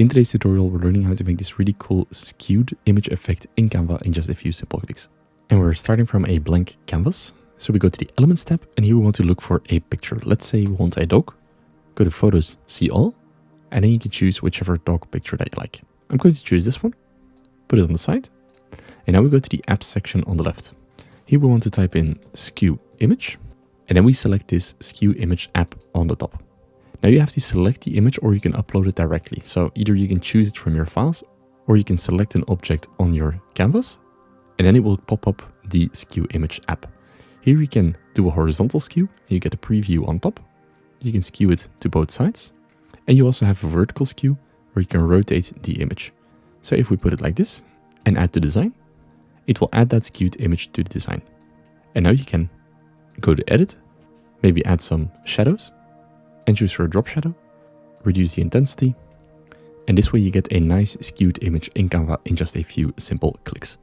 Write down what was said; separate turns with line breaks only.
In today's tutorial, we're learning how to make this really cool skewed image effect in Canva in just a few simple clicks. And we're starting from a blank canvas. So we go to the Elements tab, and here we want to look for a picture. Let's say we want a dog. Go to Photos, See All, and then you can choose whichever dog picture that you like. I'm going to choose this one, put it on the side, and now we go to the Apps section on the left. Here we want to type in Skew Image, and then we select this Skew Image app on the top. Now you have to select the image or you can upload it directly. So either you can choose it from your files or you can select an object on your canvas and then it will pop up the Skew Image app. Here you can do a horizontal skew and you get a preview on top. You can skew it to both sides and you also have a vertical skew where you can rotate the image. So if we put it like this and add to design, it will add that skewed image to the design. And now you can go to Edit, maybe add some shadows, and choose for a drop shadow, reduce the intensity, and this way you get a nice skewed image in Canva in just a few simple clicks.